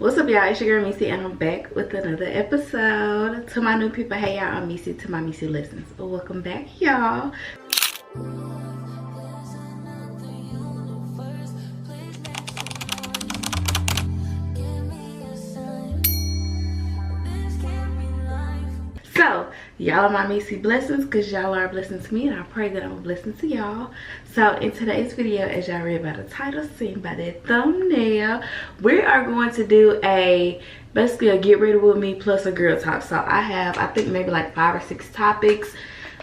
What's up, y'all? It's your girl Meci, and I'm back with another episode. To my new people, hey y'all, I'm Meci. To my Meci listens, welcome back, y'all. So y'all are my Meci blessings, because y'all are a blessing to me, and I pray that I'm a blessing to y'all. So in today's video, as y'all read by the title, seen by that thumbnail, we are going to do basically a get ready with me plus a girl talk. So I have, I think, maybe like 5 or 6 topics,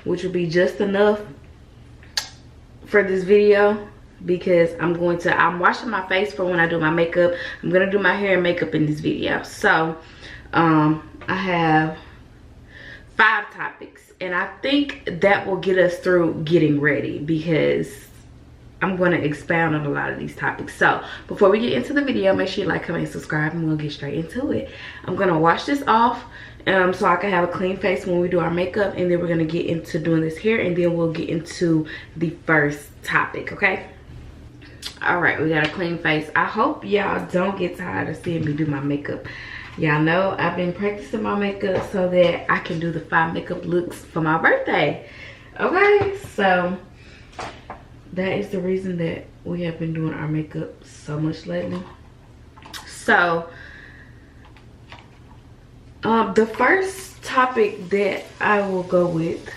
which will be just enough for this video, because I'm washing my face for when I do my makeup. I'm gonna do my hair and makeup in this video. So I have 5 topics, and I think that will get us through getting ready, because I'm going to expound on a lot of these topics. So before we get into the video, make sure you like, comment, and subscribe, and we'll get straight into it. I'm going to wash this off so I can have a clean face when we do our makeup, and then we're going to get into doing this hair, and then we'll get into the first topic. Okay, all right, we got a clean face. I hope y'all don't get tired of seeing me do my makeup. Y'all know I've been practicing my makeup so that I can do the 5 makeup looks for my birthday. Okay, so that is the reason that we have been doing our makeup so much lately. So the first topic that I will go with,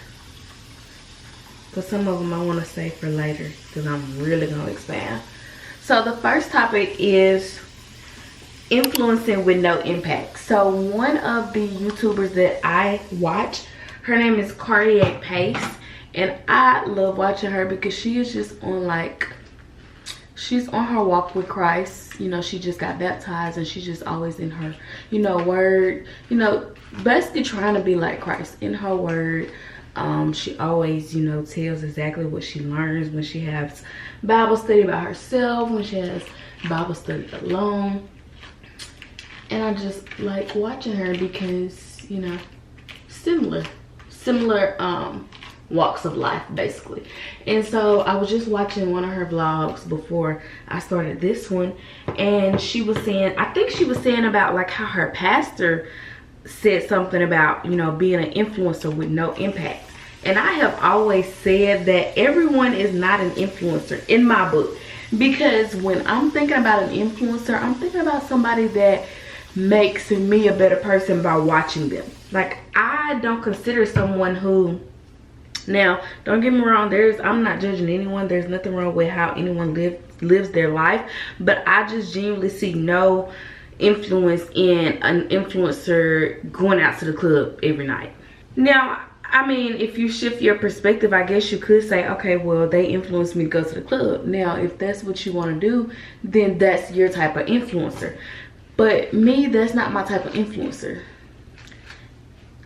because some of them I want to save for later, because I'm really going to expand. So the first topic is influencing with no impact. So one of the YouTubers that I watch, her name is Cartier Pace, and I love watching her because she is just on she's on her walk with Christ. You know, she just got baptized, and she's just always in her, word, basically trying to be like Christ in her word. She always, tells exactly what she learns when she has Bible study by herself, when she has Bible study alone. And I just like watching her because, similar walks of life, basically. And so I was just watching one of her vlogs before I started this one, and she was saying, I think she was saying about like how her pastor said something about, being an influencer with no impact. And I have always said that everyone is not an influencer in my book, because when I'm thinking about an influencer, I'm thinking about somebody that makes me a better person by watching them. Like, I don't consider someone who, now don't get me wrong, I'm not judging anyone, there's nothing wrong with how anyone lives their life, but I just genuinely see no influence in an influencer going out to the club every night. Now, I mean, if you shift your perspective, I guess you could say, okay, well, they influenced me to go to the club. Now, if that's what you want to do, then that's your type of influencer. But me, that's not my type of influencer.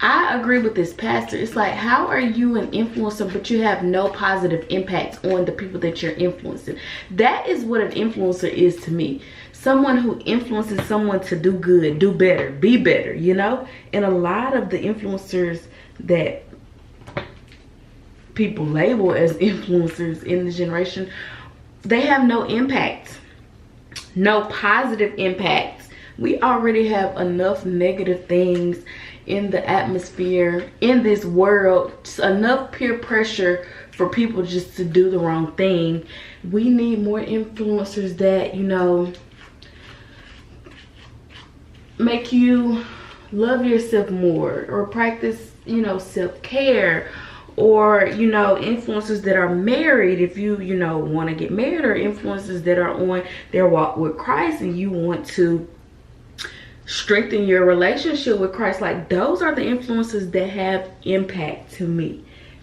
I agree with this pastor. It's like, how are you an influencer but you have no positive impact on the people that you're influencing? That is what an influencer is to me. Someone who influences someone to do good, do better, be better, And a lot of the influencers that people label as influencers in this generation, they have no impact, no positive impact. We already have enough negative things in the atmosphere, in this world, enough peer pressure for people just to do the wrong thing. We need more influencers that, make you love yourself more, or practice, self-care, or, influencers that are married if you, want to get married, or influencers that are on their walk with Christ and you want to strengthen your relationship with Christ. Like, those are the influences that have impact to me.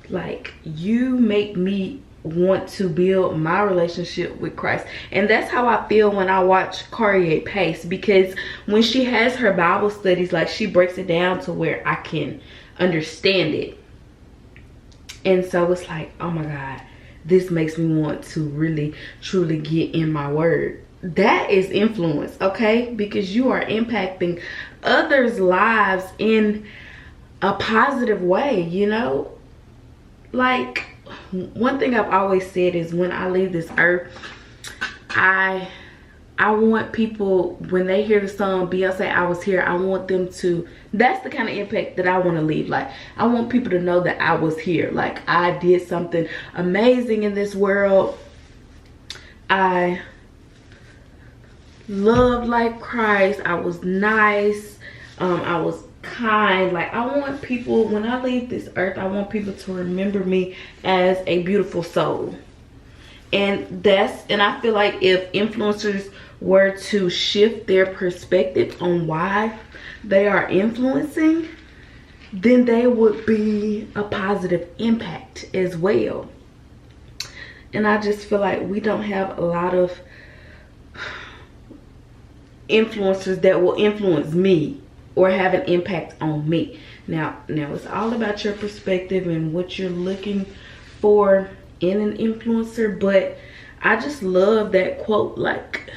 Like, you make me want to build my relationship with Christ. And that's how I feel when I watch Cartier Pace, because when she has her Bible studies, like, she breaks it down to where I can understand it. And so it's like, oh my God, this makes me want to really truly get in my word. That is influence, okay? Because you are impacting others' lives in a positive way, Like, one thing I've always said is, when I leave this earth, I I want people, when they hear the song Beyonce I Was Here, I want them to, that's the kind of impact that I want to leave. Like, I want people to know that I was here. Like, I did something amazing in this world. I loved like Christ. I was nice. I was kind. Like, I want people, when I leave this earth, I want people to remember me as a beautiful soul. And I feel like if influencers were to shift their perspective on why they are influencing, then they would be a positive impact as well. And I just feel like we don't have a lot of influencers that will influence me or have an impact on me. Now it's all about your perspective and what you're looking for in an influencer, but I just love that quote, like,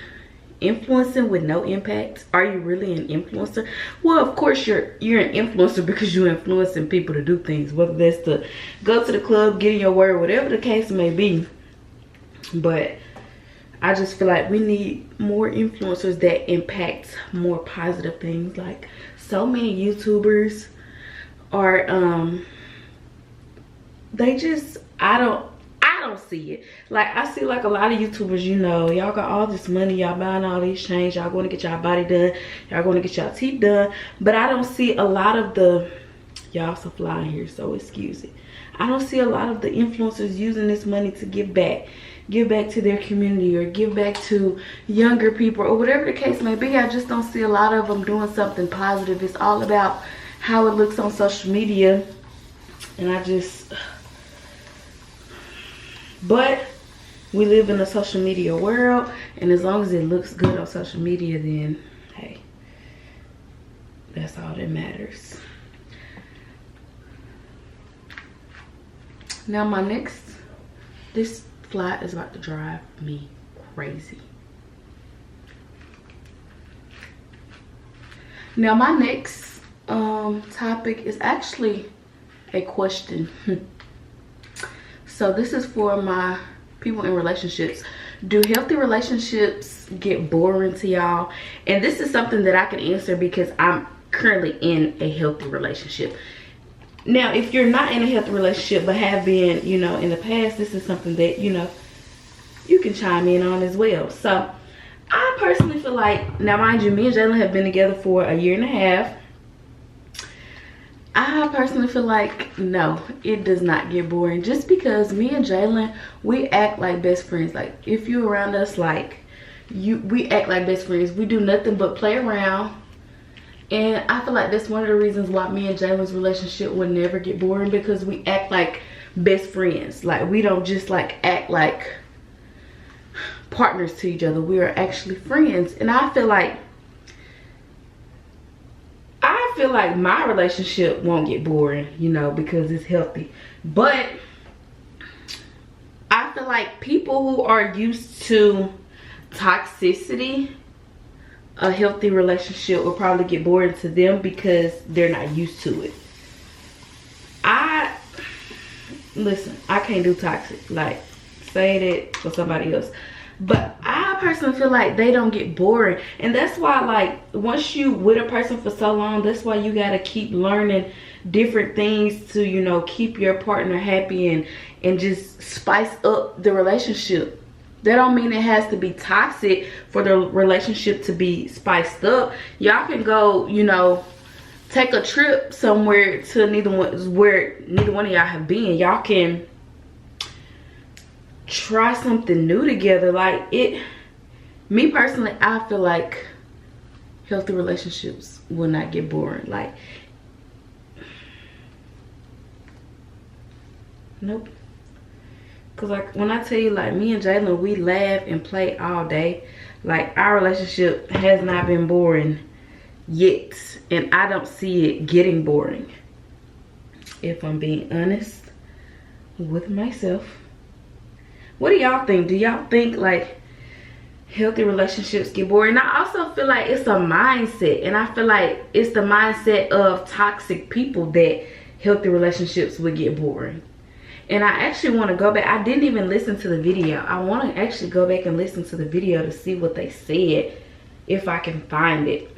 influencing with no impact. Are you really an influencer? Well, of course you're an influencer because you're influencing people to do things, whether that's to go to the club, get in your word, whatever the case may be. But I just feel like we need more influencers that impact more positive things. Like, so many YouTubers are they just, I don't see it. Like, I see like a lot of YouTubers, you know, y'all got all this money, y'all buying all these chains, y'all going to get y'all body done, y'all going to get y'all teeth done, but I don't see a lot of the, y'all so fly in here, so excuse it, I don't see a lot of the influencers using this money to give back to their community or give back to younger people or whatever the case may be. I just don't see a lot of them doing something positive. It's all about how it looks on social media, and I just, but we live in a social media world, and as long as it looks good on social media, then hey, that's all that matters. Now my next, this fly is about to drive me crazy. Now my next topic is actually a question. So this is for my people in relationships. Do healthy relationships get boring to y'all? And this is something that I can answer because I'm currently in a healthy relationship. Now, if you're not in a healthy relationship but have been, you know, in the past, this is something that, you know, you can chime in on as well. So I personally feel like, now mind you, me and Jalen have been together for a year and a half. I personally feel like, no, it does not get boring. Just because me and Jalen, we act like best friends. Like, if you're around us, like, we act like best friends. We do nothing but play around. And I feel like that's one of the reasons why me and Jalen's relationship will never get boring, because we act like best friends. Like, we don't just like act like partners to each other. We are actually friends. And I feel like my relationship won't get boring, you know, because it's healthy. But I feel like people who are used to toxicity, a healthy relationship will probably get boring to them because they're not used to it. Listen, I can't do toxic. Like, say that for somebody else. But I personally feel like they don't get boring. And that's why, like, once you with a person for so long, that's why you gotta keep learning different things to, you know, keep your partner happy and just spice up the relationship. That don't mean it has to be toxic for the relationship to be spiced up. Y'all can go, you know, take a trip somewhere to where neither one of y'all have been. Y'all can try something new together. Like, me personally, I feel like healthy relationships will not get boring. Like, nope. Cause like, when I tell you, like, me and Jalen, we laugh and play all day. Like, our relationship has not been boring yet, and I don't see it getting boring, if I'm being honest with myself. What do y'all think? Do y'all think like healthy relationships get boring? I also feel like it's a mindset, and I feel like it's the mindset of toxic people that healthy relationships would get boring. And I actually want to go back. I didn't even listen to the video. I want to actually go back and listen to the video to see what they said, if I can find it.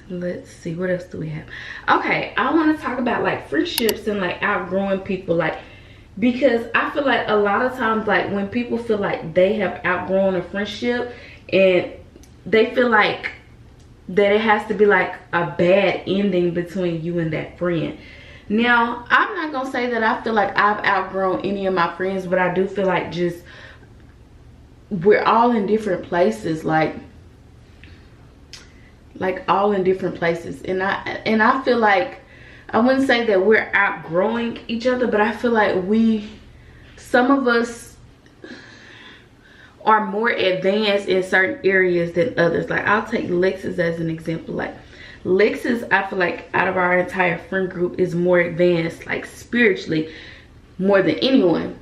Let's see, what else do we have? Okay, I want to talk about like friendships and like outgrowing people, like, because I feel like a lot of times, like, when people feel like they have outgrown a friendship and they feel like that it has to be like a bad ending between you and that friend. Now, I'm not gonna say that I feel like I've outgrown any of my friends, but I do feel like just we're all in different places, like all in different places. And I feel like, I wouldn't say that we're outgrowing each other, but I feel like some of us are more advanced in certain areas than others. Like, I'll take Lexus as an example. Like, Lexus, I feel like out of our entire friend group is more advanced, like spiritually, more than anyone.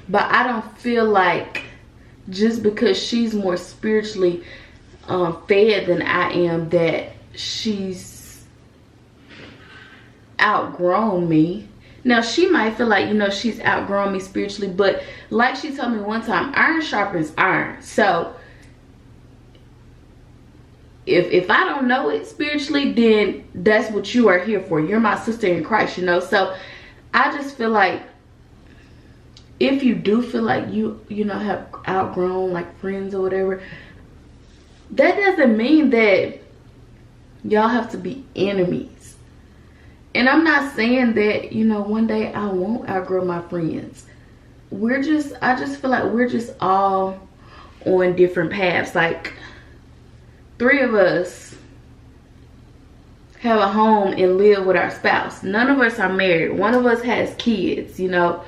But I don't feel like just because she's more spiritually fed than I am, that she's outgrown me. Now, she might feel like, you know, she's outgrown me spiritually, but like she told me one time, iron sharpens iron. So if I don't know it spiritually, then that's what you are here for. You're my sister in Christ, you know. So I just feel like if you do feel like you know, have outgrown like friends or whatever, that doesn't mean that y'all have to be enemies. And I'm not saying that, you know, one day I won't outgrow my friends. I just feel like we're just all on different paths. Like, 3 of us have a home and live with our spouse. None of us are married. One of us has kids, you know.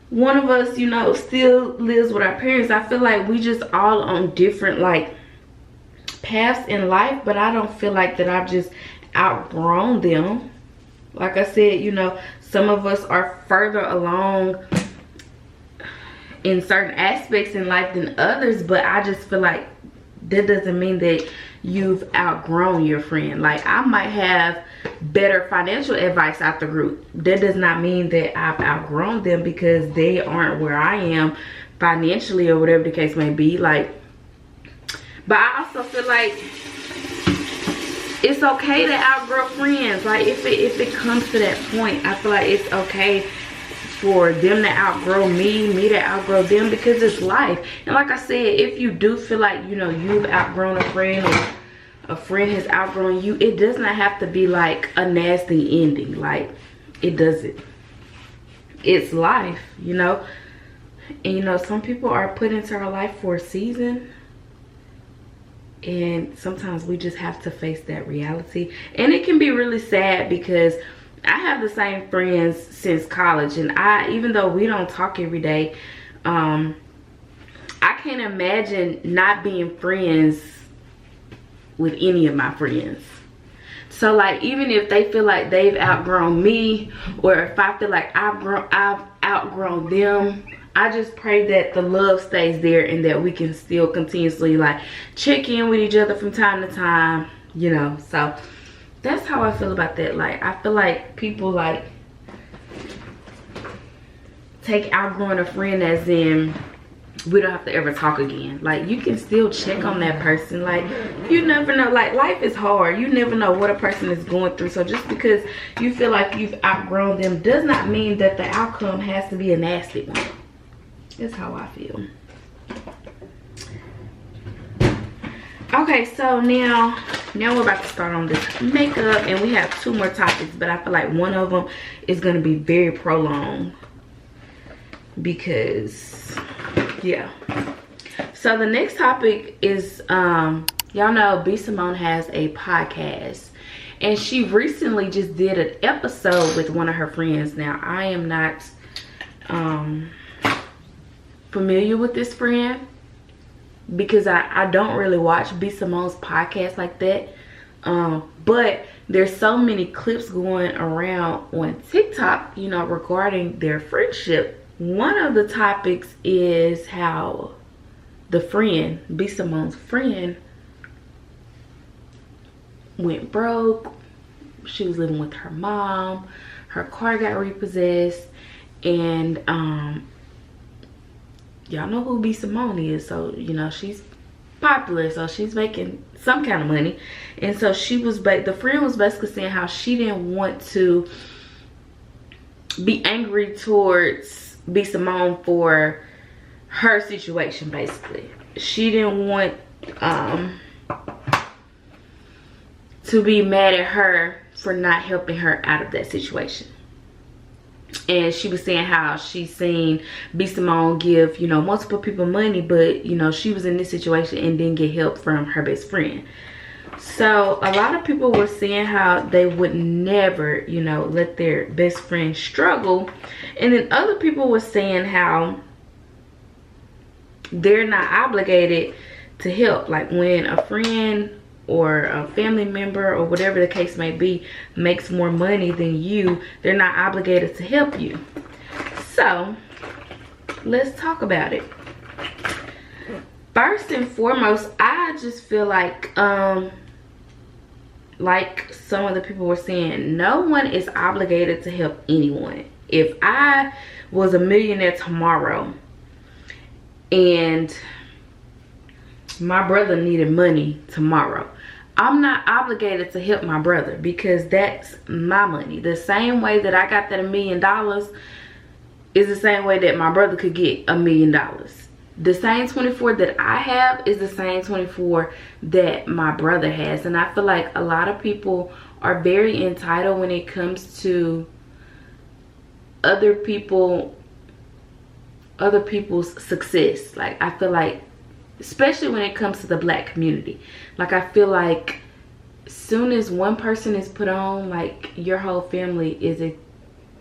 One of us, you know, still lives with our parents. I feel like we just all on different like paths in life, but I don't feel like that I've just outgrown them. Like I said, you know, some of us are further along in certain aspects in life than others, but I just feel like that doesn't mean that you've outgrown your friend. Like, I might have better financial advice out the group. That does not mean that I've outgrown them because they aren't where I am financially or whatever the case may be. Like, but I also feel like it's okay to outgrow friends. Like, if it comes to that point, I feel like it's okay for them to outgrow me to outgrow them, because it's life. And like I said, if you do feel like, you know, you've outgrown a friend or a friend has outgrown you, it does not have to be like a nasty ending. Like, it doesn't. It's life, you know. And you know, some people are put into our life for a season, and sometimes we just have to face that reality. And it can be really sad, because I have the same friends since college, and even though we don't talk every day, I can't imagine not being friends with any of my friends. So like, even if they feel like they've outgrown me, or if I feel like I've outgrown them, I just pray that the love stays there and that we can still continuously like check in with each other from time to time, you know. So that's how I feel about that. Like, I feel like people like take outgrowing a friend as in we don't have to ever talk again. Like, you can still check on that person. Like, you never know. Like, life is hard. You never know what a person is going through. So just because you feel like you've outgrown them does not mean that the outcome has to be a nasty one. That's how I feel. Okay, so now we're about to start on this makeup, and we have 2 more topics, but I feel like one of them is going to be very prolonged because, yeah. So the next topic is, y'all know B. Simone has a podcast, and she recently just did an episode with one of her friends. Now, I am not familiar with this friend, because I don't really watch B. Simone's podcast like that. But there's so many clips going around on TikTok, you know, regarding their friendship. One of the topics is how the friend, B. Simone's friend, went broke, she was living with her mom. Her car got repossessed, and y'all know who B. Simone is, so you know she's popular, so she's making some kind of money. And so she was the friend was basically saying how she didn't want to be angry towards B. Simone for her situation. Basically, she didn't want to be mad at her for not helping her out of that situation. And she was saying how she's seen B. Simone give, you know, multiple people money, but you know, she was in this situation and didn't get help from her best friend. So a lot of people were saying how they would never, you know, let their best friend struggle. And then other people were saying how they're not obligated to help. Like when a friend or a family member or whatever the case may be makes more money than you, they're not obligated to help you. So let's talk about it. First and foremost, I just feel like some of the people were saying, no one is obligated to help anyone. If I was a millionaire tomorrow and my brother needed money tomorrow, I'm not obligated to help my brother because that's my money. The same way that I got that $1 million is the same way that my brother could get $1 million. The same 24 that I have is the same 24 that my brother has. And I feel like a lot of people are very entitled when it comes to other people's success. Like I feel like, especially when it comes to the black community, like I feel like as soon as one person is put on, like your whole family is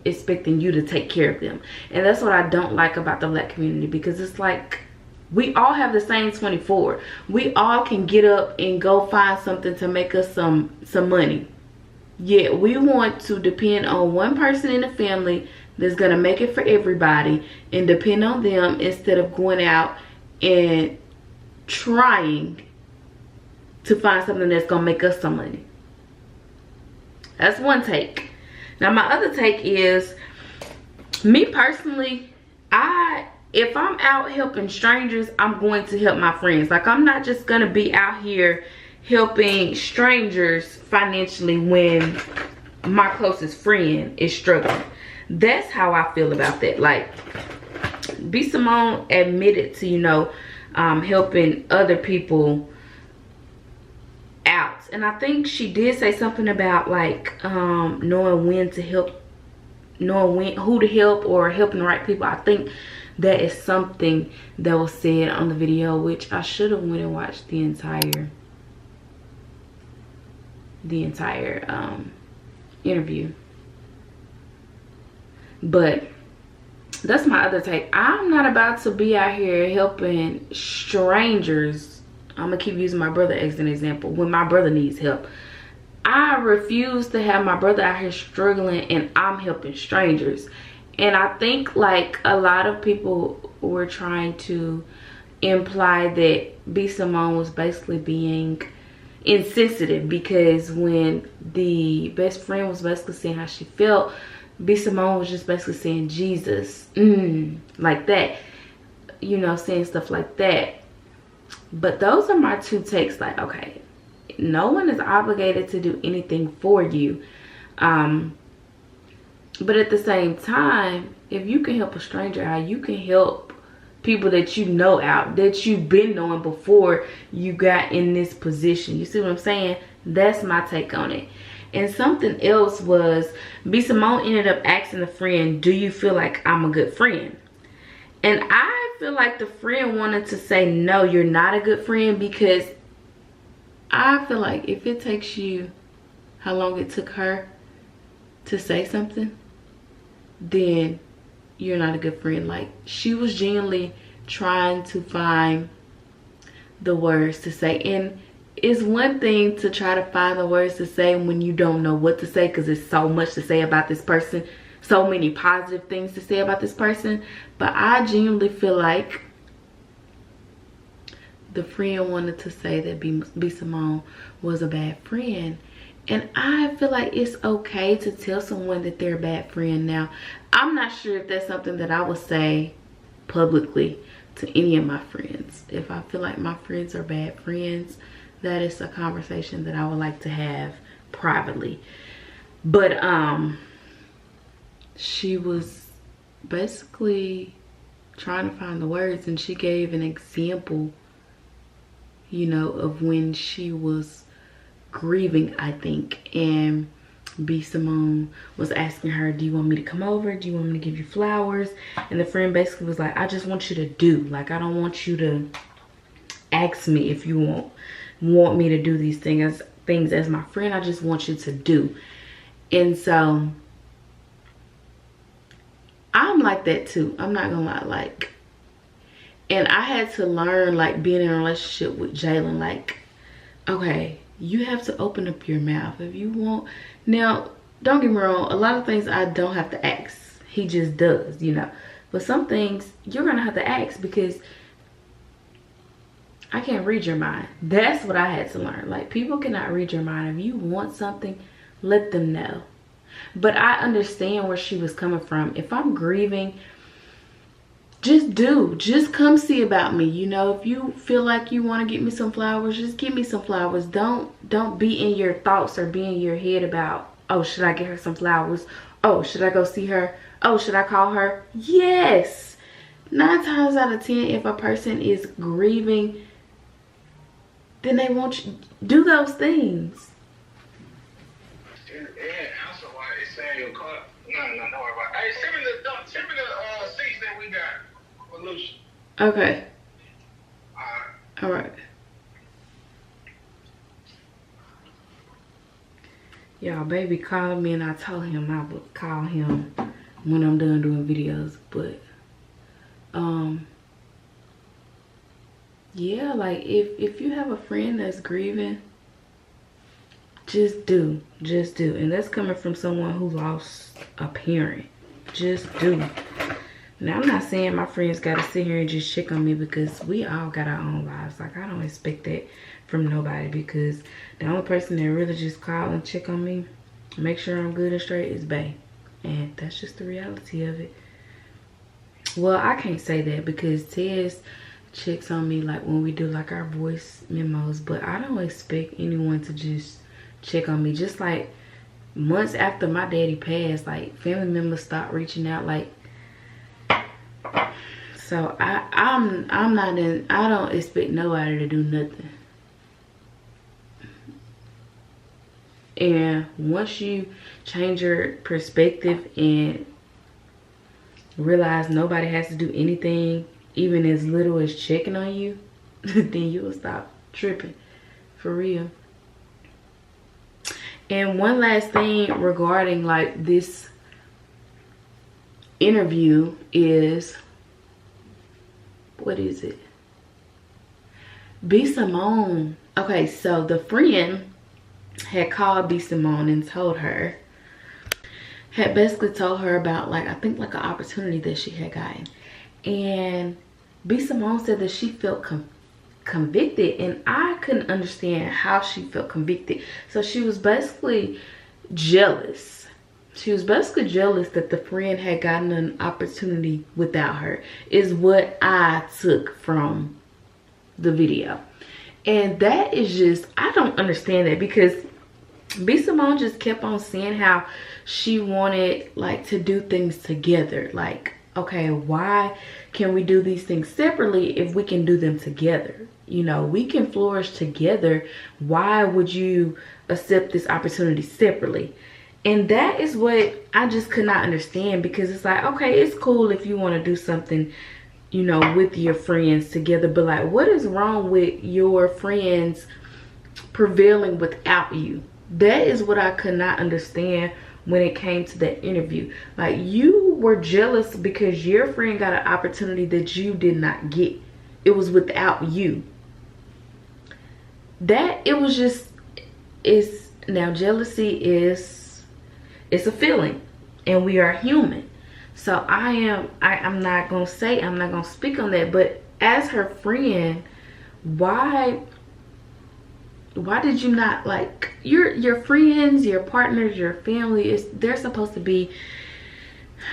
expecting you to take care of them. And that's what I don't like about the black community, because it's like we all have the same 24. We all can get up and go find something to make us some money. Yet we want to depend on one person in the family that's gonna make it for everybody and depend on them instead of going out and trying to find something that's gonna make us some money. That's one take. Now my other take is, me personally, if I'm out helping strangers, I'm going to help my friends. Like I'm not just gonna be out here helping strangers financially when my closest friend is struggling. That's how I feel about that. Like B. Simone admitted to, you know, helping other people out, and I think she did say something about like knowing when to help, knowing who to help, or helping the right people. I think that is something that was said on the video, which I should have went and watched the entire interview. But that's my other take. I'm not about to be out here helping strangers. I'm gonna keep using my brother as an example. When my brother needs help, I refuse to have my brother out here struggling and I'm helping strangers. And I think like a lot of people were trying to imply that B. Simone was basically being insensitive, because when the best friend was basically saying how she felt, B. Simone was just basically saying Jesus, like that, you know, saying stuff like that. But those are my two takes. Like, okay, no one is obligated to do anything for you, but at the same time, if you can help a stranger out, you can help people that you know out, that you've been knowing before you got in this position. You see what I'm saying? That's my take on it. And something else was, B. Simone ended up asking the friend, do you feel like I'm a good friend? And I feel like the friend wanted to say, no, you're not a good friend, because I feel like if it takes you how long it took her to say something, then you're not a good friend. Like, she was genuinely trying to find the words to say. And it's one thing to try to find the words to say when you don't know what to say, because there's so much to say about this person, so many positive things to say about this person. But I genuinely feel like the friend wanted to say that B. Simone was a bad friend, And I feel like it's okay to tell someone that they're a bad friend. Now, I'm not sure if that's something that I would say publicly to any of my friends. If I feel like my friends are bad friends, that is a conversation that I would like to have privately. But she was basically trying to find the words, and she gave an example, you know, of when she was grieving, I think, and B Simone was asking her, do you want me to come over? Do you want me to give you flowers? And the friend basically was like, I just want you to do. Like, I don't want you to ask me if you want me to do these things as my friend. I just want you to do. And so I'm like that too. I'm not gonna lie. Like, and I had to learn, like, being in a relationship with Jalen, like, okay, you have to open up your mouth if you want. Now, don't get me wrong, a lot of things I don't have to ask. He just does, you know. But some things you're gonna have to ask, because I can't read your mind. That's what I had to learn. Like, people cannot read your mind. If you want something, let them know. But I understand where she was coming from. If I'm grieving, just come see about me. You know, if you feel like you want to get me some flowers, just give me some flowers. Don't be in your thoughts or be in your head about, oh, should I get her some flowers? Oh, should I go see her? Oh, should I call her? Yes. 9 times out of 10, if a person is grieving, then they won't do those things. Yeah, also why it's saying your car. No, don't worry about it. Hey, send me the seats that we got for Lucia. Okay. Alright. Alright. Y'all, baby called me and I told him I would call him when I'm done doing videos. But yeah, like, if you have a friend that's grieving, just do. And that's coming from someone who lost a parent. Just do. Now, I'm not saying my friends gotta sit here and just check on me, because we all got our own lives. Like, I don't expect that from nobody, because the only person that really just call and check on me, make sure I'm good and straight, is bae. And that's just the reality of it. Well, I can't say that, because Tez checks on me, like, when we do, like, our voice memos. But I don't expect anyone to just check on me. Just like months after my daddy passed, like, family members stopped reaching out. Like, so I'm not in, I don't expect nobody to do nothing. And once you change your perspective and realize nobody has to do anything, even as little as checking on you, then you will stop tripping, for real. And one last thing regarding, like, this interview is, what is it? B Simone. Okay, so the friend had called B Simone and told her, had basically told her about, like, I think, like, an opportunity that she had gotten. And B Simone said that she felt convicted, and I couldn't understand how she felt convicted. So she was basically jealous. She was basically jealous that the friend had gotten an opportunity without her, is what I took from the video. And that is just, I don't understand that, because B Simone just kept on saying how she wanted, like, to do things together. Like, okay, why can we do these things separately if we can do them together? You know, we can flourish together. Why would you accept this opportunity separately? And that is what I just could not understand, because it's like, okay, it's cool if you want to do something, you know, with your friends together, but, like, what is wrong with your friends prevailing without you? That is what I could not understand when it came to that interview. Like, you were jealous because your friend got an opportunity that you did not get. It was without you. That, it was just, it's, now jealousy is, it's a feeling, and we are human. So I'm not gonna say, I'm not gonna speak on that, but as her friend, why did you not, like, your friends, your partners, your family, they're supposed to be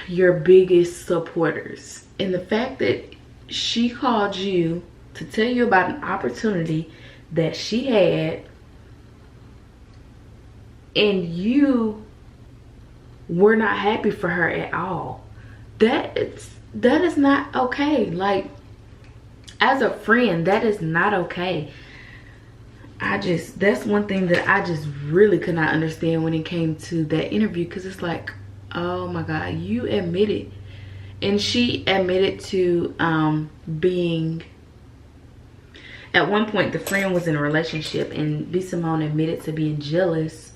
your biggest supporters. And the fact that she called you to tell you about an opportunity that she had, and you were not happy for her at all, that is not okay. Like, as a friend, that is not okay. That's one thing that I just really could not understand when it came to that interview, because it's like, oh my God, you admitted. And she admitted to being, at one point the friend was in a relationship, and B. Simone admitted to being jealous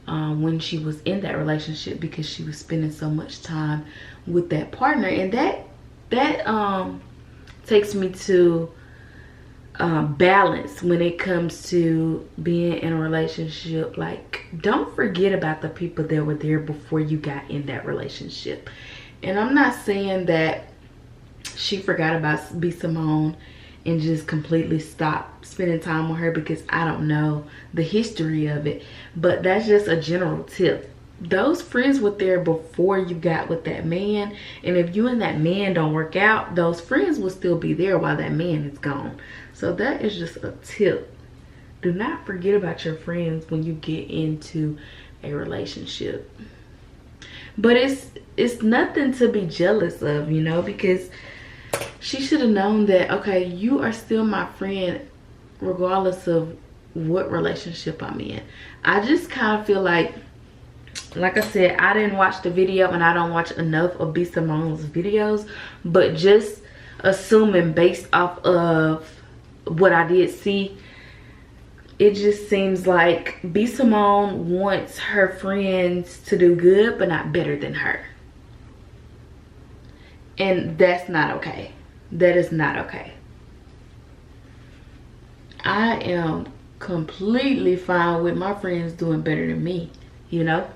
when she was in that relationship, because she was spending so much time with that partner. And that takes me to balance when it comes to being in a relationship. Like, don't forget about the people that were there before you got in that relationship. And I'm not saying that she forgot about B. Simone and just completely stopped spending time with her, because I don't know the history of it, but that's just a general tip. Those friends were there before you got with that man, and if you and that man don't work out, those friends will still be there while that man is gone. So that is just a tip. Do not forget about your friends when you get into a relationship. But it's nothing to be jealous of, you know, because she should have known that, okay, you are still my friend regardless of what relationship I'm in. I just kind of feel like I said, I didn't watch the video, and I don't watch enough of B. Simone's videos, but just assuming based off of what I did see, it just seems like B. Simone wants her friends to do good, but not better than her. And that's not okay. That is not okay. I am completely fine with my friends doing better than me, you know?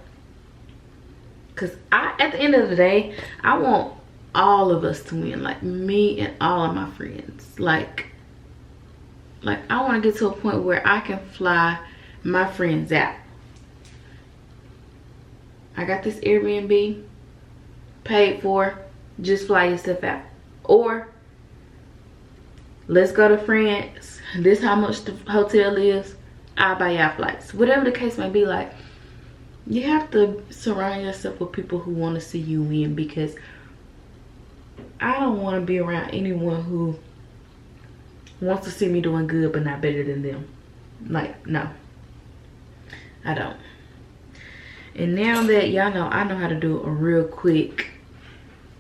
Because at the end of the day, I want all of us to win. Like, me and all of my friends. Like I want to get to a point where I can fly my friends out. I got this Airbnb paid for, just fly yourself out. Or let's go to France, this how much the hotel is, I'll buy y'all flights. Whatever the case may be, like, you have to surround yourself with people who want to see you win, because I don't want to be around anyone who wants to see me doing good but not better than them. Like, no, I don't. And now that y'all know, I know how to do a real quick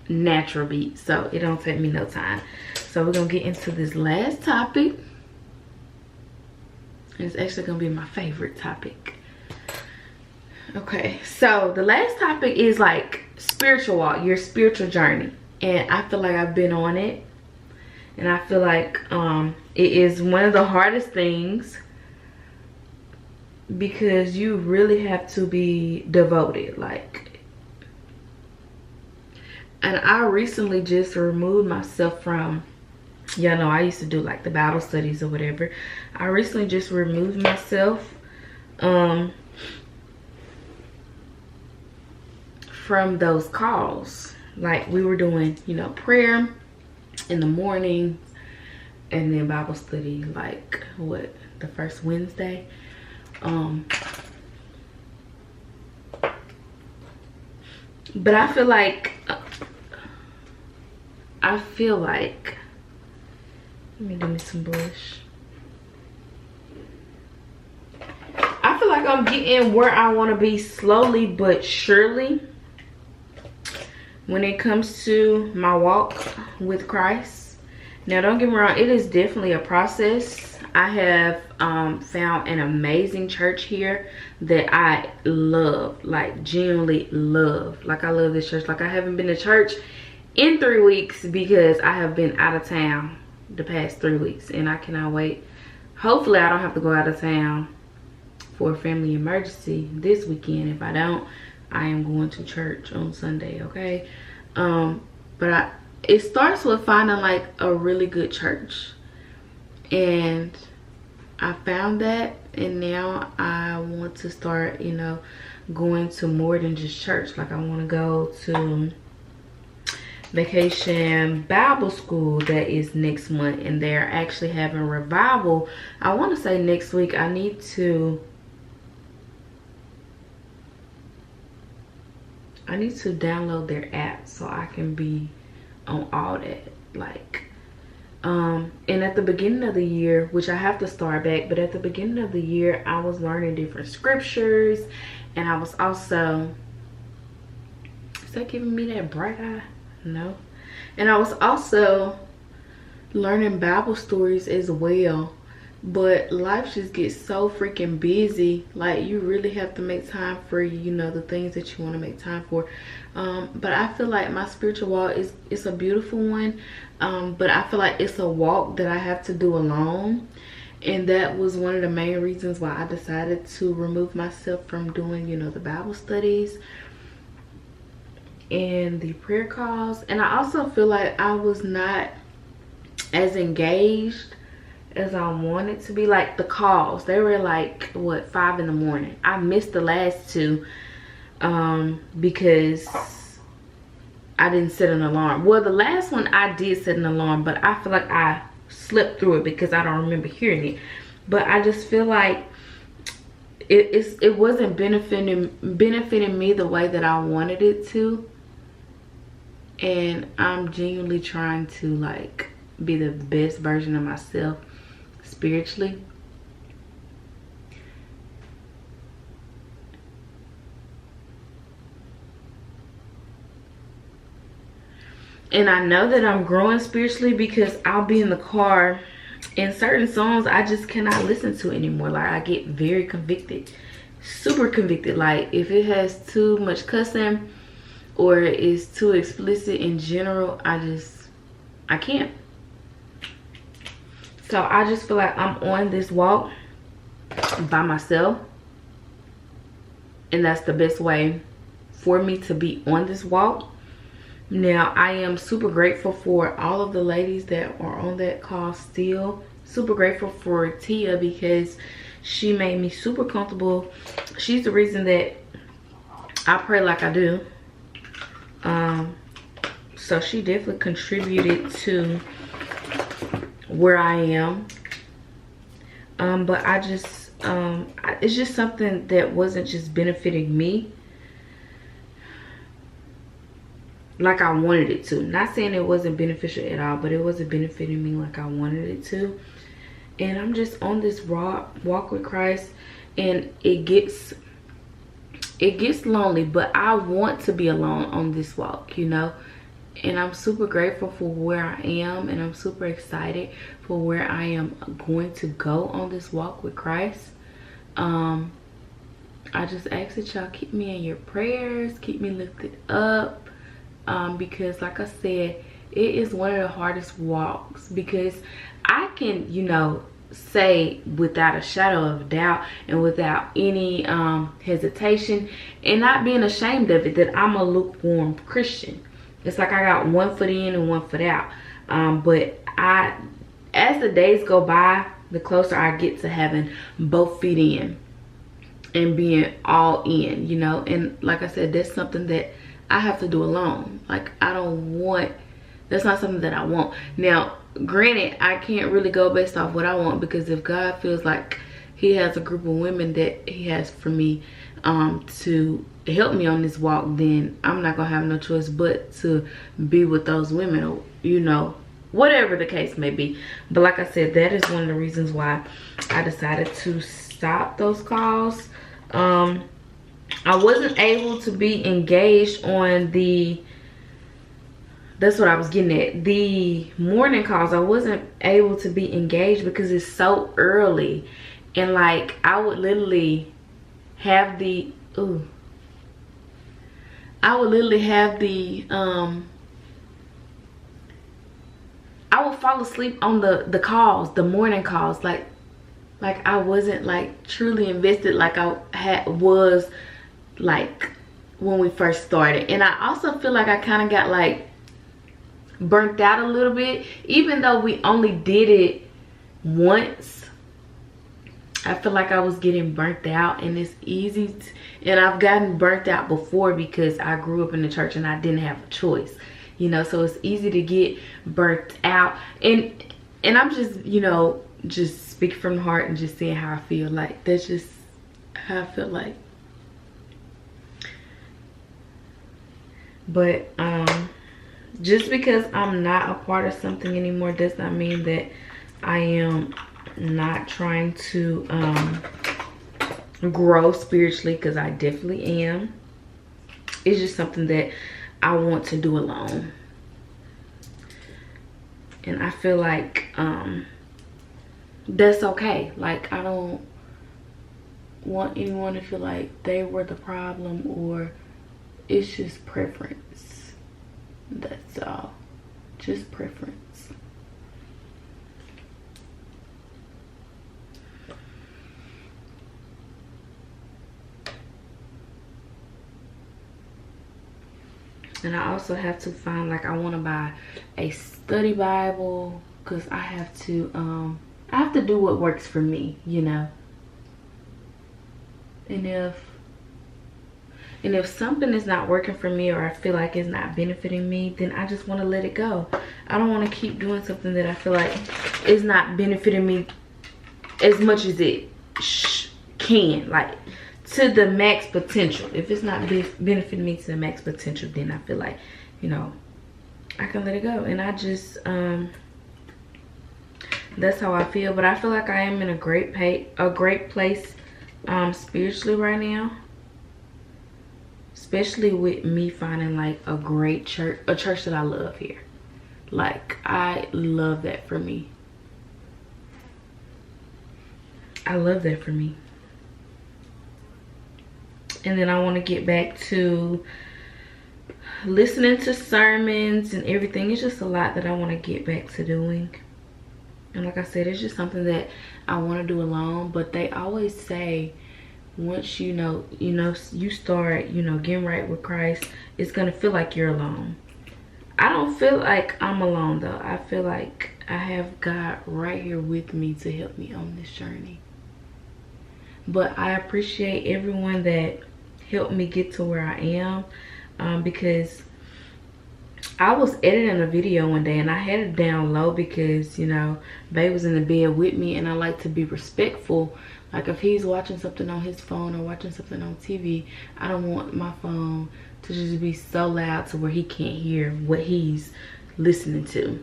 natural beat, so it don't take me no time. So we're gonna get into this last topic. It's actually gonna be my favorite topic. Okay, so the last topic is like spiritual walk, your spiritual journey. And I feel like I've been on it, and I feel like it is one of the hardest things, because you really have to be devoted. Like, and I recently just removed myself from, y'all know I used to do like the Bible studies or whatever. I recently just removed myself from those calls. Like, we were doing, you know, prayer in the morning, and then Bible study, like, what, the first Wednesday. But I feel like let me do me some blush. I feel like I'm getting where I want to be slowly but surely when it comes to my walk with Christ. Now, don't get me wrong, it is definitely a process. I have found an amazing church here that I love, like genuinely love. Like, I love this church. Like, I haven't been to church in 3 weeks because I have been out of town the past 3 weeks, and I cannot wait. Hopefully I don't have to go out of town for a family emergency this weekend. If I don't, I am going to church on Sunday, okay? But it starts with finding like a really good church, and I found that, and now I I want to start, you know, going to more than just church. Like I want to go to Vacation Bible School that is next month, and they're actually having revival. I want to say next week. I need to download their app so I can be on all that. Like and at the beginning of the year, which I have to start back, but at the beginning of the year I was learning different scriptures, and I was also, is that giving me that bright eye? No. And I was also learning Bible stories as well, but life just gets so freaking busy. Like you really have to make time for, you know, the things that you want to make time for. But I feel like my spiritual walk is a beautiful one, but I feel like it's a walk that I have to do alone, and that was one of the main reasons why I decided to remove myself from doing, you know, the Bible studies and the prayer calls. And I also feel like I was not as engaged as I wanted to be. Like the calls, they were like what, 5 in the morning. I missed the last two because I didn't set an alarm. Well, the last one I did set an alarm, but I feel like I slept through it because I don't remember hearing it. But I just feel like it wasn't benefiting me the way that I wanted it to. And I'm genuinely trying to like be the best version of myself spiritually. And I know that I'm growing spiritually because I'll be in the car and certain songs I just cannot listen to anymore. Like I get very convicted, super convicted. Like if it has too much cussing or is too explicit in general, I can't. So I just feel like I'm on this walk by myself, and that's the best way for me to be on this walk. Now I am super grateful for all of the ladies that are on that call still. Super grateful for Tia because she made me super comfortable. She's the reason that I pray like I do. So she definitely contributed to where I am. But I just it's just something that wasn't just benefiting me like I wanted it to. Not saying it wasn't beneficial at all, but it wasn't benefiting me like I wanted it to. And I'm just on this walk with Christ, and it gets lonely, but I want to be alone on this walk, you know. And I'm super grateful for where I am, and I'm super excited for where I am going to go on this walk with Christ. I just ask that y'all keep me in your prayers, keep me lifted up, because like I said, it is one of the hardest walks, because I can, you know, say without a shadow of doubt and without any hesitation and not being ashamed of it that I'm a lukewarm Christian. It's like I got one foot in and one foot out. But as the days go by, the closer I get to having both feet in and being all in, you know. And like I said, that's something that I have to do alone. Like that's not something that I want. Now, granted, I can't really go based off what I want, because if God feels like he has a group of women that he has for me to help me on this walk, then I'm not gonna have no choice but to be with those women, or, you know, whatever the case may be. But like I said, that is one of the reasons why I decided to stop those calls. I wasn't able to be engaged on that's what I was getting at, the morning calls. I wasn't able to be engaged because it's so early, and like I would literally have I would fall asleep on the calls, the morning calls. Like I wasn't like truly invested like I was like when we first started. And I also feel like I kind of got like burnt out a little bit, even though we only did it once. I feel like I was getting burnt out, and it's easy and I've gotten burnt out before because I grew up in the church and I didn't have a choice, you know. So it's easy to get burnt out, and I'm just, you know, just speaking from the heart and just saying how I feel. Like, that's just how I feel like. But just because I'm not a part of something anymore does not mean that I am not trying to grow spiritually, because I definitely am. It's just something that I want to do alone. And I feel like that's okay. Like, I don't want anyone to feel like they were the problem, or it's just preference. That's all. Just preference. And I also have to find, like, I want to buy a study Bible, because I have to do what works for me, you know. And if something is not working for me, or I feel like it's not benefiting me, then I just want to let it go. I don't want to keep doing something that I feel like is not benefiting me as much as it can, like to the max potential. If it's not benefiting me to the max potential, then I feel like, you know, I can let it go. And I just that's how I feel. But I feel like I am in a great place spiritually right now, especially with me finding like a great church, a church that I love here. Like, I love that for me. I love that for me. And then I want to get back to listening to sermons and everything. It's just a lot that I want to get back to doing. And like I said, it's just something that I want to do alone. But they always say, once you start, getting right with Christ, it's going to feel like you're alone. I don't feel like I'm alone, though. I feel like I have God right here with me to help me on this journey. But I appreciate everyone that helped me get to where I am, because I was editing a video one day and I had it down low because, babe was in the bed with me, and I like to be respectful. Like, if he's watching something on his phone or watching something on TV, I don't want my phone to just be so loud to where he can't hear what he's listening to.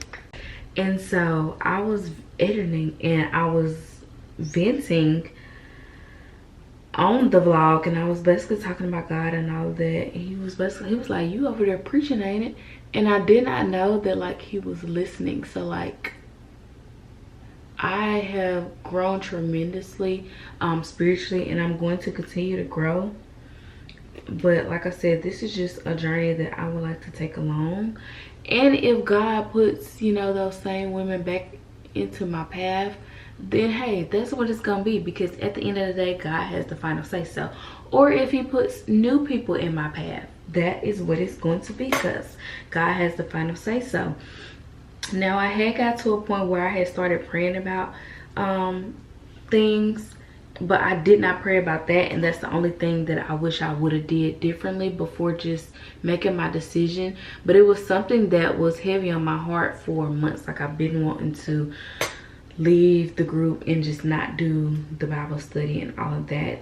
And so I was editing and I was venting on the vlog, and I was basically talking about God and all of that. He was like, you over there preaching, ain't it? And I did not know that, like, he was listening. So, like, I have grown tremendously spiritually, and I'm going to continue to grow. But like I said, this is just a journey that I would like to take along. And if God puts, those same women back into my path, then hey, that's what it's gonna be, because at the end of the day, God has the final say so. Or if he puts new people in my path, that is what it's going to be, because God has the final say so. Now, I had got to a point where I had started praying about things, but I did not pray about that, and that's the only thing that I wish I would have did differently before just making my decision. But it was something that was heavy on my heart for months. Like, I've been wanting to leave the group and just not do the Bible study and all of that,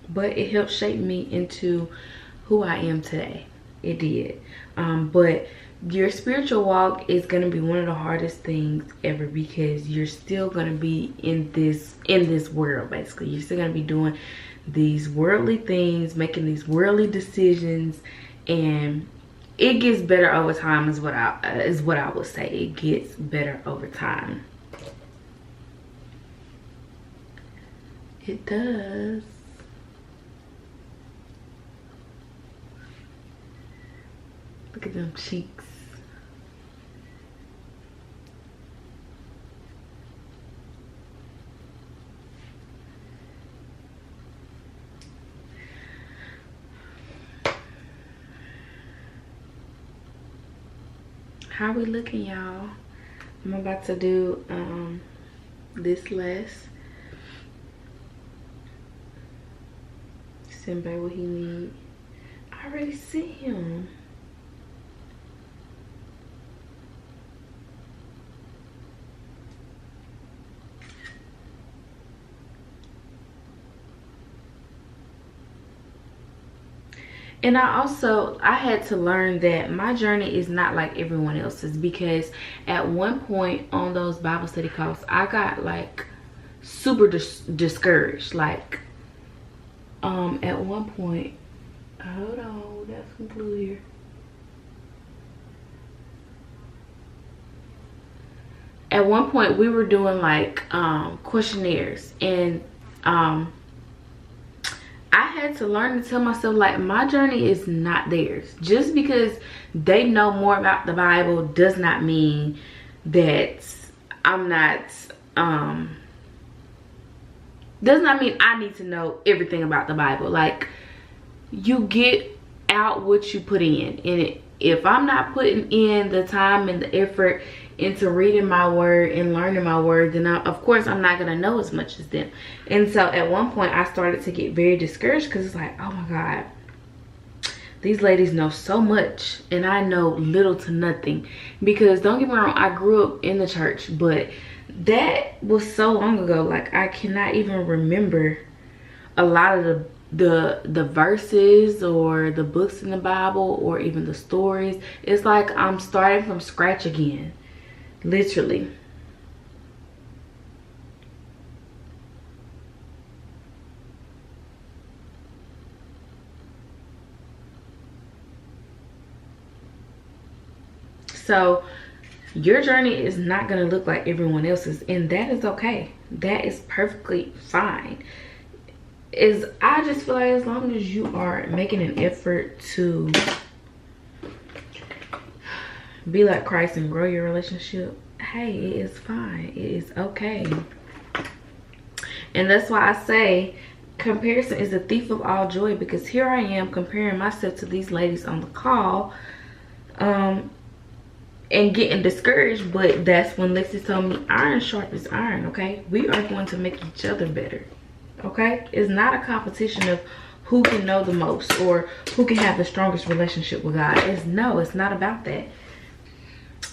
but it helped shape me into who I am today. It did. But your spiritual walk is going to be one of the hardest things ever, because you're still going to be in this world. Basically, you're still going to be doing these worldly things, making these worldly decisions, and it gets better over time is what I would say. It gets better over time. It does. Look at them cheeks. How we looking, y'all? I'm about to do this less. Send back what he need. I already see him. And I had to learn that my journey is not like everyone else's, because at one point on those Bible study calls, I got like super discouraged. Like, at one point, hold on, that's conclude here. At one point, we were doing like questionnaires, and I had to learn to tell myself, like, my journey is not theirs. Just because they know more about the Bible does not mean that I'm not, does not mean I need to know everything about the Bible. Like, you get out what you put in. And if I'm not putting in the time and the effort into reading my word and learning my word, then of course I'm not gonna know as much as them. And so at one point I started to get very discouraged, because it's like, oh my God, these ladies know so much and I know little to nothing. Because don't get me wrong, I grew up in the church, but that was so long ago. Like, I cannot even remember a lot of the verses or the books in the Bible or even the stories. It's like I'm starting from scratch again. Literally. So your journey is not going to look like everyone else's, and that is okay. That is perfectly fine. I just feel like as long as you are making an effort to be like Christ and grow your relationship, hey, it is fine. It is okay. And that's why I say comparison is a thief of all joy, because here I am comparing myself to these ladies on the call, and getting discouraged. But that's when Lexi told me iron sharpens iron. Okay, we are going to make each other better. Okay, it's not a competition of who can know the most or who can have the strongest relationship with God. It's not about that.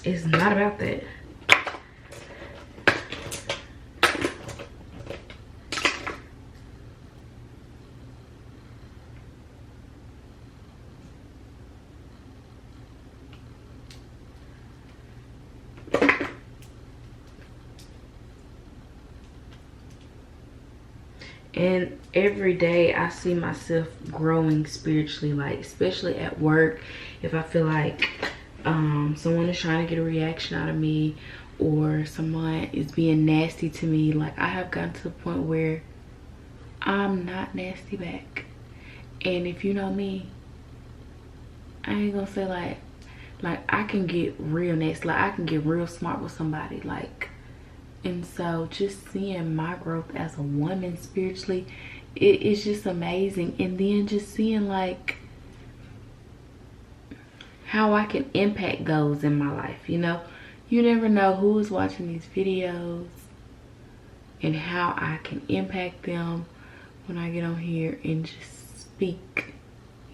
It's not about that. And every day I see myself growing spiritually, like especially at work. If I feel like someone is trying to get a reaction out of me, or someone is being nasty to me, like I have gotten to the point where I'm not nasty back. And if you know me, I ain't gonna say like I can get real nasty, like I can get real smart with somebody, like. And so just seeing my growth as a woman spiritually, it is just amazing. And then just seeing like how I can impact those in my life. You know, you never know who is watching these videos and how I can impact them when I get on here and just speak,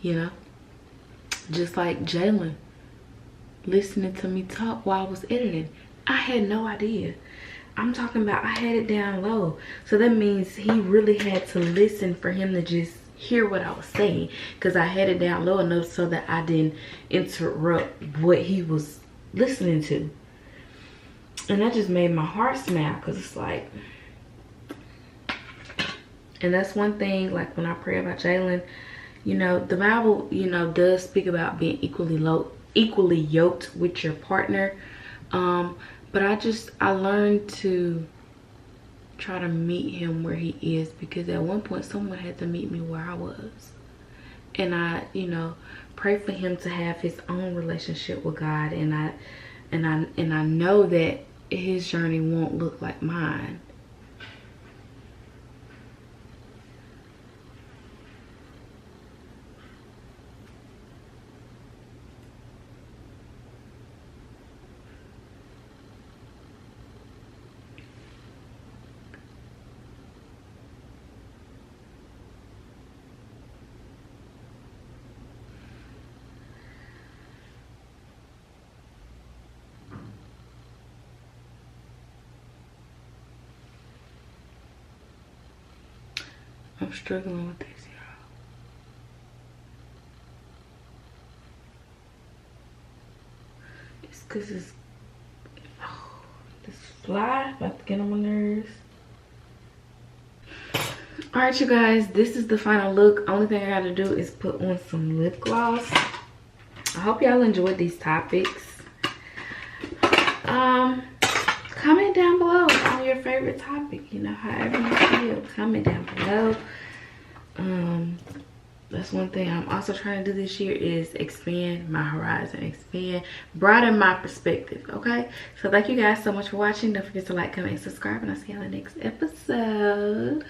you know. Just like Jalen listening to me talk while I was editing. I had no idea. I'm talking about I had it down low. So that means he really had to listen for him to just hear what I was saying. Because I had it down low enough so that I didn't interrupt what he was listening to. And that just made my heart smile. Because it's like... And that's one thing, like when I pray about Jalen, you know, the Bible, you know, does speak about being equally yoked with your partner. But I learned to try to meet him where he is, because at one point someone had to meet me where I was. And I, you know, pray for him to have his own relationship with God. And I know that his journey won't look like mine. I'm struggling with this, y'all. It's because it's, oh, this fly about to get on my nerves. All right, you guys, this is the final look. Only thing I gotta do is put on some lip gloss. I hope y'all enjoyed these topics. Comment down below on your favorite topic, you know, however you feel. Comment down below. That's one thing I'm also trying to do this year is expand my horizon, broaden my perspective. Okay, so thank you guys so much for watching. Don't forget to like, comment, and subscribe, and I'll see you on the next episode.